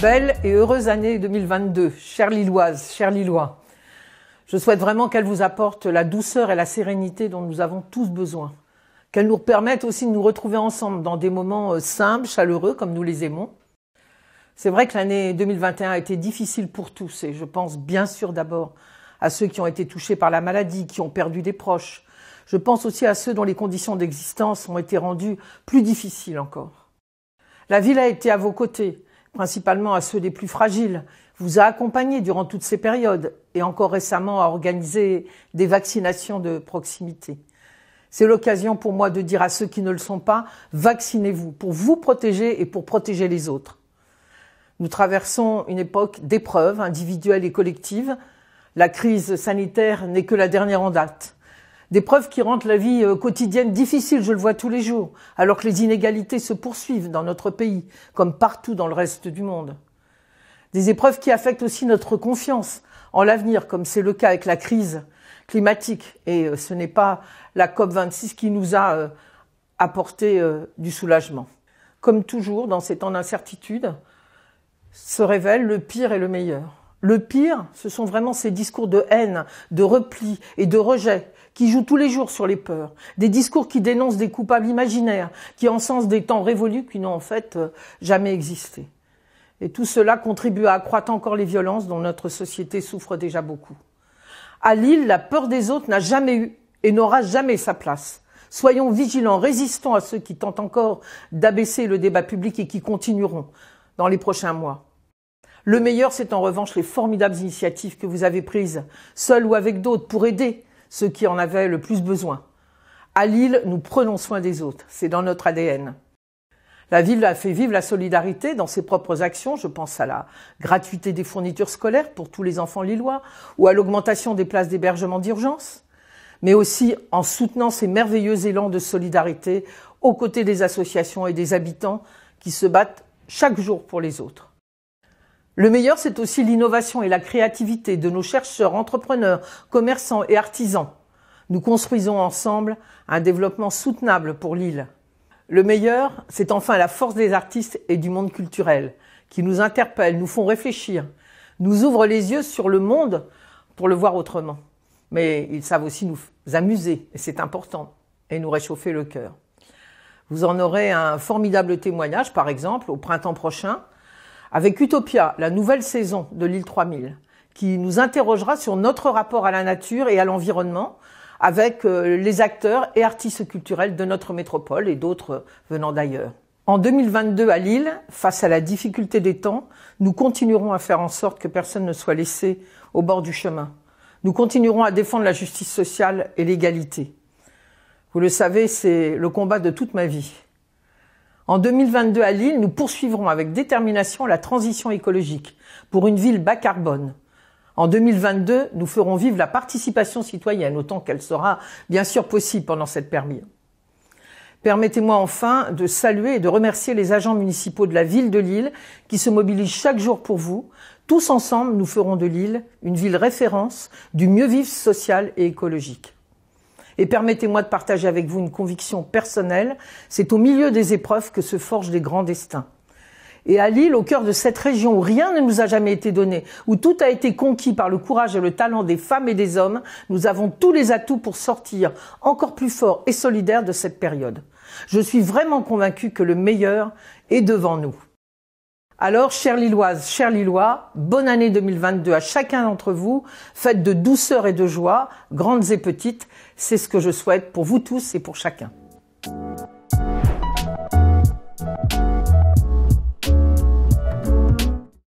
Belle et heureuse année 2022, chères Lilloises, chers Lillois. Je souhaite vraiment qu'elle vous apporte la douceur et la sérénité dont nous avons tous besoin. Qu'elle nous permette aussi de nous retrouver ensemble dans des moments simples, chaleureux, comme nous les aimons. C'est vrai que l'année 2021 a été difficile pour tous et je pense bien sûr d'abord à ceux qui ont été touchés par la maladie, qui ont perdu des proches. Je pense aussi à ceux dont les conditions d'existence ont été rendues plus difficiles encore. La ville a été à vos côtés, principalement à ceux des plus fragiles, vous a accompagné durant toutes ces périodes et encore récemment a organisé des vaccinations de proximité. C'est l'occasion pour moi de dire à ceux qui ne le sont pas, vaccinez-vous pour vous protéger et pour protéger les autres. Nous traversons une époque d'épreuves individuelles et collectives. La crise sanitaire n'est que la dernière en date. Des épreuves qui rendent la vie quotidienne difficile, je le vois tous les jours, alors que les inégalités se poursuivent dans notre pays, comme partout dans le reste du monde. Des épreuves qui affectent aussi notre confiance en l'avenir, comme c'est le cas avec la crise climatique. Et ce n'est pas la COP26 qui nous a apporté du soulagement. Comme toujours, dans ces temps d'incertitude, se révèle le pire et le meilleur. Le pire, ce sont vraiment ces discours de haine, de repli et de rejet qui jouent tous les jours sur les peurs. Des discours qui dénoncent des coupables imaginaires, qui encensent des temps révolus qui n'ont en fait jamais existé. Et tout cela contribue à accroître encore les violences dont notre société souffre déjà beaucoup. À Lille, la peur des autres n'a jamais eu et n'aura jamais sa place. Soyons vigilants, résistons à ceux qui tentent encore d'abaisser le débat public et qui continueront dans les prochains mois. Le meilleur, c'est en revanche les formidables initiatives que vous avez prises, seuls ou avec d'autres, pour aider ceux qui en avaient le plus besoin. À Lille, nous prenons soin des autres, c'est dans notre ADN. La ville a fait vivre la solidarité dans ses propres actions, je pense à la gratuité des fournitures scolaires pour tous les enfants lillois ou à l'augmentation des places d'hébergement d'urgence, mais aussi en soutenant ces merveilleux élans de solidarité aux côtés des associations et des habitants qui se battent chaque jour pour les autres. Le meilleur, c'est aussi l'innovation et la créativité de nos chercheurs, entrepreneurs, commerçants et artisans. Nous construisons ensemble un développement soutenable pour Lille. Le meilleur, c'est enfin la force des artistes et du monde culturel qui nous interpellent, nous font réfléchir, nous ouvrent les yeux sur le monde pour le voir autrement. Mais ils savent aussi nous amuser, et c'est important, et nous réchauffer le cœur. Vous en aurez un formidable témoignage, par exemple, au printemps prochain, avec Utopia, la nouvelle saison de Lille 3000, qui nous interrogera sur notre rapport à la nature et à l'environnement, avec les acteurs et artistes culturels de notre métropole et d'autres venant d'ailleurs. En 2022 à Lille, face à la difficulté des temps, nous continuerons à faire en sorte que personne ne soit laissé au bord du chemin. Nous continuerons à défendre la justice sociale et l'égalité. Vous le savez, c'est le combat de toute ma vie. En 2022 à Lille, nous poursuivrons avec détermination la transition écologique pour une ville bas carbone. En 2022, nous ferons vivre la participation citoyenne, autant qu'elle sera bien sûr possible pendant cette période. Permettez-moi enfin de saluer et de remercier les agents municipaux de la ville de Lille qui se mobilisent chaque jour pour vous. Tous ensemble, nous ferons de Lille une ville référence du mieux-vivre social et écologique. Et permettez-moi de partager avec vous une conviction personnelle, c'est au milieu des épreuves que se forgent les grands destins. Et à Lille, au cœur de cette région où rien ne nous a jamais été donné, où tout a été conquis par le courage et le talent des femmes et des hommes, nous avons tous les atouts pour sortir encore plus forts et solidaires de cette période. Je suis vraiment convaincue que le meilleur est devant nous. Alors, chères Lilloises, chers Lillois, bonne année 2022 à chacun d'entre vous, faite de douceur et de joie, grandes et petites, c'est ce que je souhaite pour vous tous et pour chacun.